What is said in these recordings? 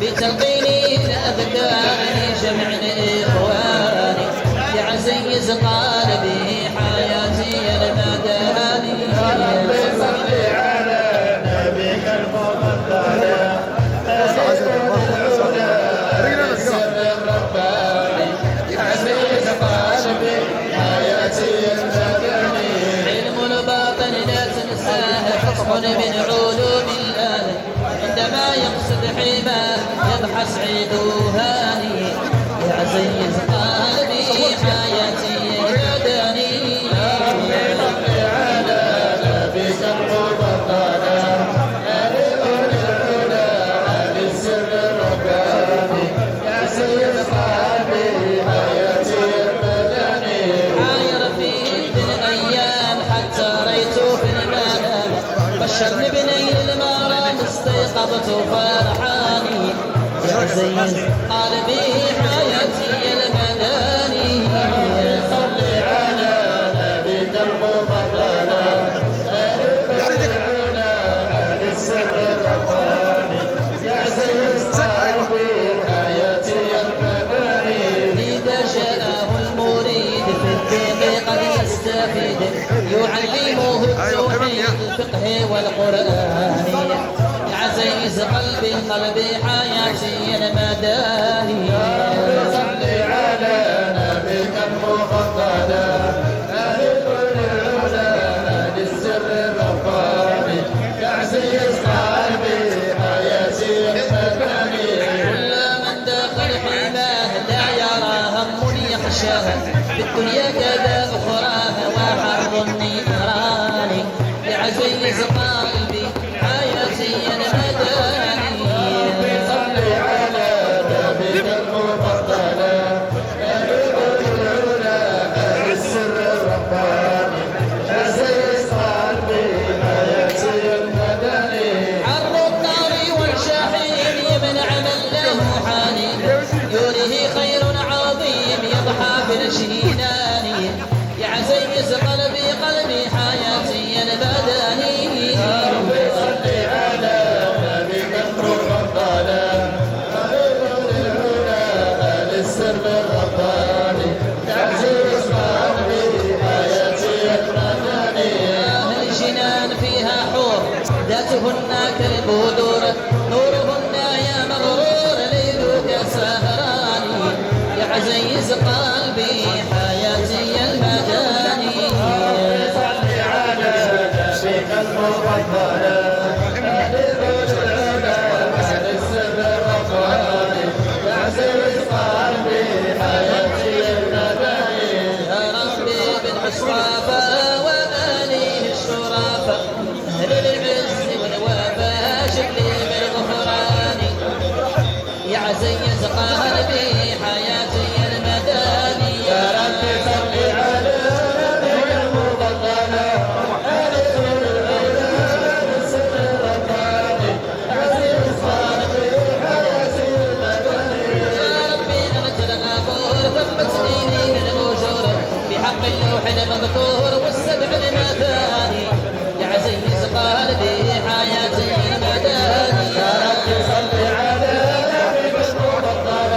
بتلقيني الأذكار جمع الإخوان يعزيز قلبي حياتي المداني صل على نبيك المفضل سر الرباني يعزيز قلبي حياتي المداني علم الباطن لا تنساه فقه من علوم الله عندما يقصد حماه يبحث عيدوهاني يعزيز قلبي حياتي المداني صل على نبيك المفضل سر الرباني يعزيز قلبي حياتي المداني حاير في الأيام حتى رأيت في المنام بشرني بنيل المرام استيقظت فرحاني يعزيز قلبي حياتي المداني صل على نبيك المفضل سر الرباني يعزيز قلبي حياتي المداني إذا جاءه المريد في الدين قد يستفيد يعلمه التوحيد الفقه والقرآن يعزيز قلبي حياتي المداني صل على نبيك المفضل سر الرباني يعزيز قلبي حياتي المداني كل من دخل حماه لا يرى هم يخشاه في الدنيا كذا أخراها وحرب النيران يعزيز قلبي حياتي المداني صل على نبيك المفضل سر الرباني يعزيز قلبي حياتي المداني عرض النار والجحيم يمنع من له حنين يريه خير عظيم يضحى في الجنان يعزيز قلبي حياتي المداني صل على نبيك المفضل سر الرباني يعزيز قلبي حياتي المداني الجنان فيها حور ذاتهن كالبدور نورهن يا مغرور ليلك سهراني يعزيز قلبي حياتي المداني صل على نبيك المفضل سر الرباني يعزيز قلبي حياتي المداني يا ربي بالعصابة وآله الشرافة أهل العز والوفاء شكلي بالغفران يعزيز قلبي حياتي المداني يا رب صل على نبيك المفضل سر الرباني يعزيز قلبي حياتي المداني يا ربي أنت الغفور ثبتني من الأجور بحق اللوح المذكور والسبع المثاني يعزيز قلبي حياتي المداني يا رب صل على نبيك المفضل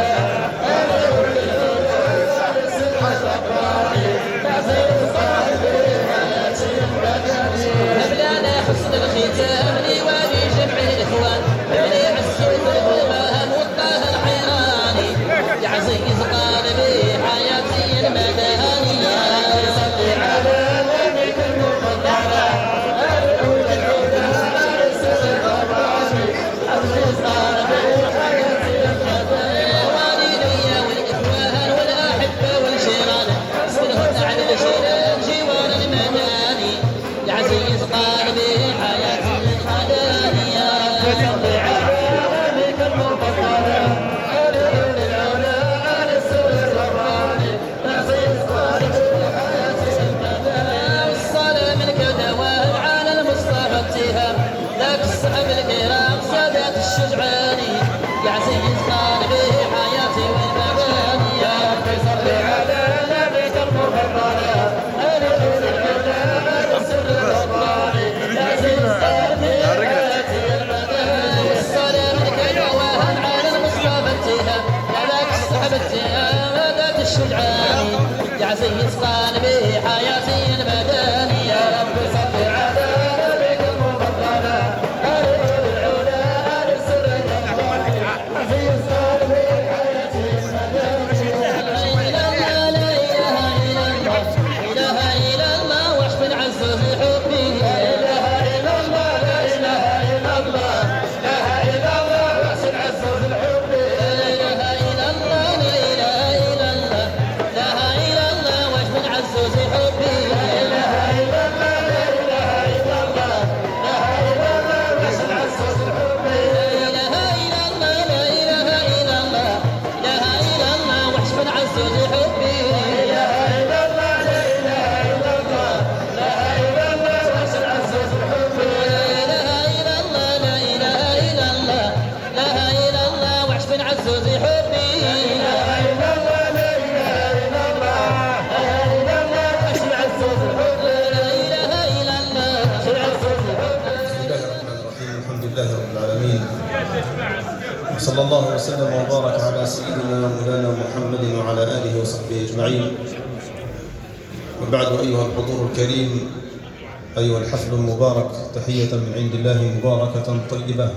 عزيز قلبي حياتي المدني يا رب صل على نبيك المفضل آل العلا آل السر عزيز قلبي حياتي المدني لا إله إلا الله لا إله إلا الله وحش بن عزوز حبي لا إله إلا الله لا إله إلا الله لا إله إلا الله وحش بن عزوز حبي لا إله إلا الله لا إله إلا الله لا إله إلا الله وحش بن عزوز حبي لا إله إلا الله لا إله إلا الله لا إله إلا الله وحش بن عزوز حبي لا إله إلا الله لا إله إلا الله لا إله إلا الله وحش بن عزوز حبي لا إله إلا الله لا إله إلا الله لا إله إلا الله وحش بن عزوز حبي لا إله إلا الله لا إله إلا الله لا إله إلا الله وحش بن عزوز حبي لا إله إلا الله لا إله إلا الله لا إله إلا الله وحش بن عزوز حبي لا إله إلا الله وحش بن عزوز حبي. بسم الله الرحمن الرحيم. الحمد لله رب العالمين، وصلى الله وسلم وبارك على سيدنا مولانا محمد وعلى آله وصحبه أجمعين. وبعد، أيها الحضور الكريم، أيها الحفل المبارك، تحية من عند الله مباركة طيبة.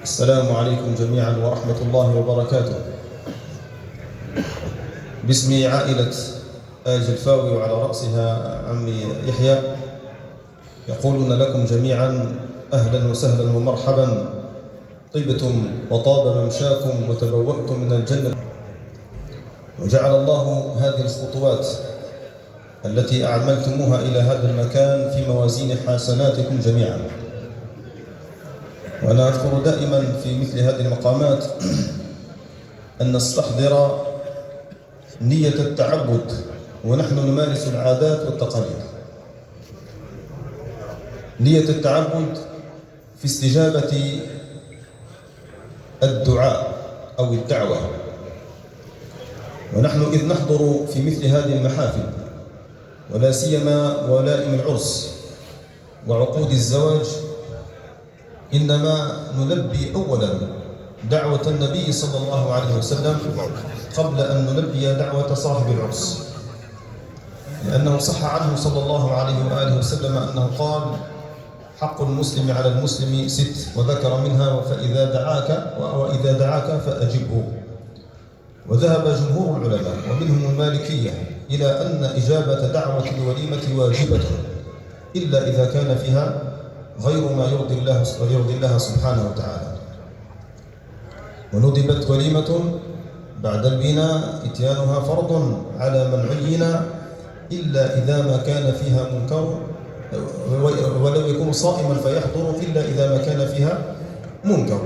السلام عليكم جميعا ورحمة الله وبركاته. باسم عائلة آل جلفاوي وعلى رأسها عمي يحيى، يقولون لكم جميعا أهلا وسهلا ومرحبا، طيبتم وطاب ممشاكم وتبوأتم من الجنة، وجعل الله هذه الخطوات التي أعملتموها إلى هذا المكان في موازين حسناتكم جميعا. وأنا أذكر دائما في مثل هذه المقامات أن نستحضر نية التعبد ونحن نمارس العادات والتقاليد. نية التعبد في استجابة الدعاء أو الدعوة، ونحن إذ نحضر في مثل هذه المحافل، ولا سيما ولائم العرس وعقود الزواج، إنما نلبي أولا دعوة النبي صلى الله عليه وسلم قبل أن نلبي دعوة صاحب العرس، لأنه صح عنه صلى الله عليه وآله وسلم أنه قال: حق المسلم على المسلم 6، وذكر منها: وإذا دعاك فأجبه. وذهب جمهور العلماء ومنهم المالكية إلى أن إجابة دعوة الوليمة واجبة، إلا إذا كان فيها غير ما يرضي الله سبحانه وتعالى. وندبت وليمة بعد البناء إتيانها فرض على من عين، إلا إذا ما كان فيها منكر، ولو يكون صائما فيحضر إلا إذا ما كان فيها منكر.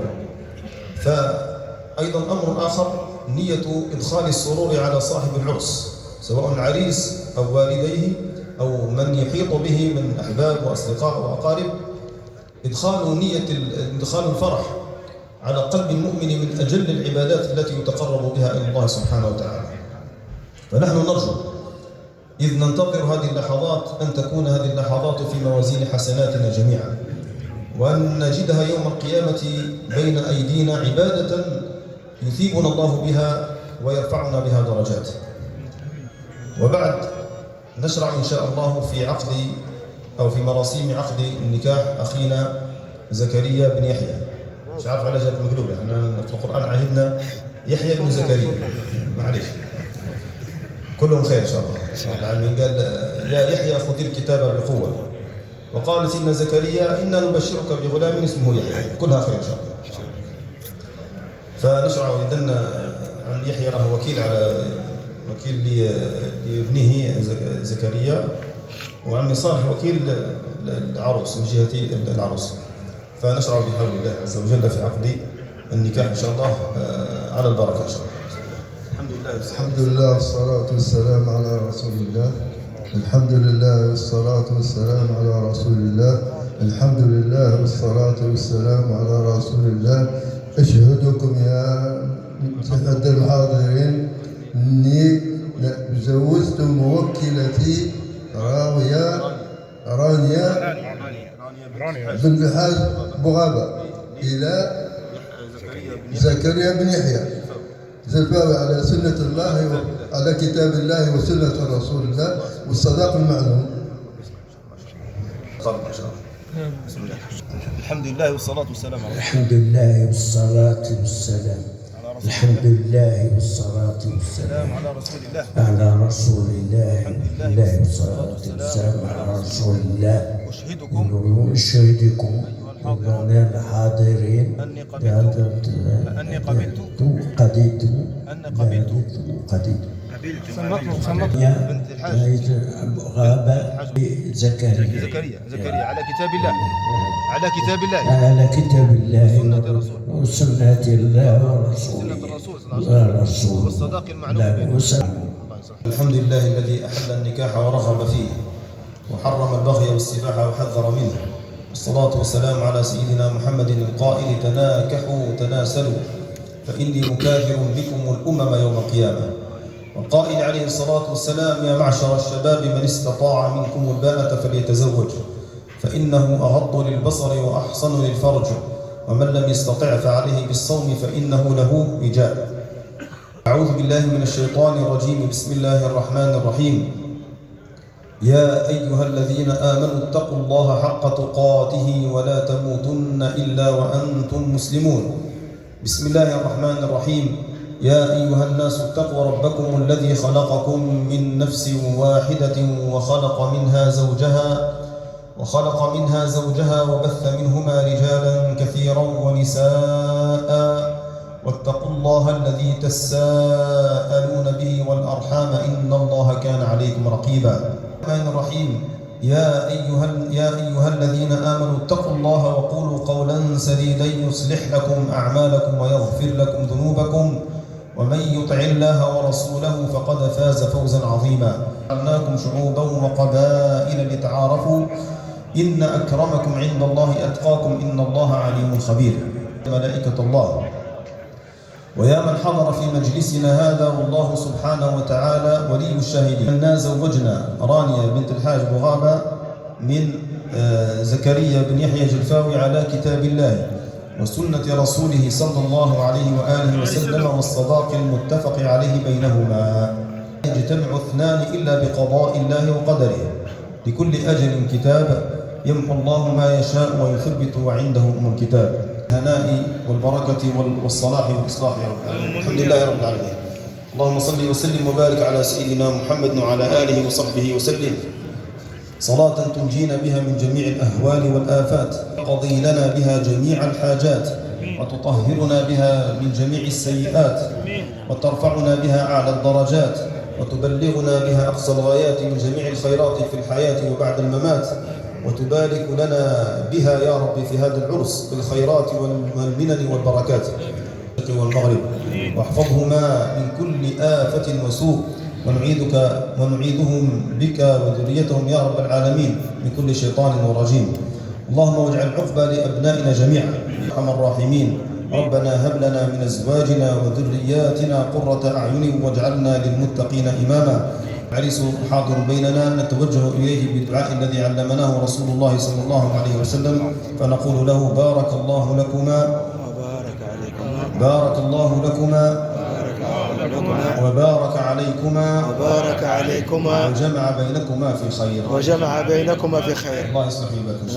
فأيضا أمر آخر، نية إدخال السرور على صاحب العرس، سواء العريس أو والديه أو من يحيط به من أحباب وأصدقاء وأقارب، إدخال الفرح على قلب المؤمن من أجل العبادات التي يتقرب بها إلى الله سبحانه وتعالى. فنحن نرجو إذ ننتظر هذه اللحظات أن تكون هذه اللحظات في موازين حسناتنا جميعا، وأن نجدها يوم القيامة بين أيدينا عبادة يثيبنا الله بها ويرفعنا بها درجات. وبعد، نشرع إن شاء الله في عقد أو في مراسيم عقد النكاح أخينا زكريا بن يحيى. مش عارف على جهة مقلوبة، احنا في القرآن عهدنا يحيى بن زكريا، معلش كلهم خير إن شاء الله. العالمين قال: يا يحيى خذ الكتاب بقوة، وقال سيدنا زكريا: إنا نبشرك بغلام اسمه يحيى، كلها خير إن شاء الله. فنشرع إذن عن يحيى له وكيل لابنه زكريا، وعمي صالح وكيل العروس من جهة العروس. فنشرع بحول الله عز وجل في عقد النكاح إن شاء الله على البركة إن شاء الله. الحمد لله والصلاة والسلام على رسول الله. الحمد لله والصلاة والسلام على رسول الله. الحمد لله والصلاة والسلام على رسول الله. أشهدكم يا سادة الحاضرين أني زوجت موكلتي رانيا بن بحاج بغابة إلى زكريا بن يحيى. زلفاوي على سنة الله وعلى كتاب الله وسنة رسول الله والصداق المعلوم. بسم الله. الحمد لله والصلاة والسلام على الحمد لله والصلاة والسلام. الحمد لله والصلاة والسلام على رسول الله. على رسول الله. الحمد لله والصلاة والسلام على رسول الله. أشهدكم أيها الحاضرين أني قبلت بنت الحاج غابة زكريا على كتاب الله على كتاب الله وسنة الله ورسوله والصداق المعلوم. الحمد لله الذي أحل النكاح ورغب فيه وحرم البغي والسباح وحذر منه، والصلاة والسلام على سيدنا محمد القائل تناكحوا تناسلوا فإني مكافر بكم الأمم يوم القيامة، والقائل عليه الصلاة والسلام يا معشر الشباب من استطاع منكم الباءة فليتزوج فإنه أغض للبصر وأحصن للفرج، ومن لم يستطع فعليه بالصوم فإنه له وجاء. أعوذ بالله من الشيطان الرجيم. بسم الله الرحمن الرحيم. يا أيها الذين آمنوا اتقوا الله حق تقاته ولا تموتن إلا وأنتم مسلمون. بسم الله الرحمن الرحيم. يا أيها الناس اتقوا ربكم الذي خلقكم من نفس واحدة وخلق منها زوجها وبث منهما رجالا كثيرا ونساء، واتقوا الله الذي تساءلون به والأرحام إن الله كان عليكم رقيبا. الرحمن الرحيم. يا أيها الذين آمنوا اتقوا الله وقولوا قولا سديدا يصلح لكم أعمالكم ويغفر لكم ذنوبكم، ومن يطع الله ورسوله فقد فاز فوزا عظيما. جعلناكم شعوبا وقبائل لتعارفوا إن أكرمكم عند الله أتقاكم إن الله عليم خبير. ملائكة الله ويا من حضر في مجلسنا هذا والله سبحانه وتعالى ولي الشاهدين. إنا زوجنا رانيا بنت الحاج بغابة من زكريا بن يحيى جلفاوي على كتاب الله وسنة رسوله صلى الله عليه وآله وسلم والصداق المتفق عليه بينهما. يجتمع اثنان إلا بقضاء الله وقدره، لكل أجل كتاب يمحو الله ما يشاء ويثبت وعنده أم الكتاب. الهناء والبركة والصلاح والإصلاح يا رب العالمين. الحمد لله رب العالمين. اللهم صل وسلم وبارك على سيدنا محمد وعلى آله وصحبه وسلم صلاة تنجينا بها من جميع الأهوال والآفات، تقضي لنا بها جميع الحاجات، وتطهرنا بها من جميع السيئات، وترفعنا بها أعلى الدرجات، وتبلغنا بها أقصى الغايات من جميع الخيرات في الحياة وبعد الممات، وتبارك لنا بها يا رب في هذا العرس بالخيرات والمنن والبركات والمغرب، واحفظهما من كل آفة وسوء، ونعيذهم بك وذريتهم يا رب العالمين من كل شيطان ورجيم. اللهم واجعل عقبى لأبنائنا جميعا أرحم الراحمين. ربنا هب لنا من أزواجنا وذرياتنا قرة أعين واجعلنا للمتقين إماما. عريس حاضر بيننا نتوجه إليه بالدعاء الذي علمناه رسول الله صلى الله عليه وسلم، فنقول له بارك الله لكما بارك الله لكما وبارك عليكما وجمع بينكما في خير الله يصلح بكم.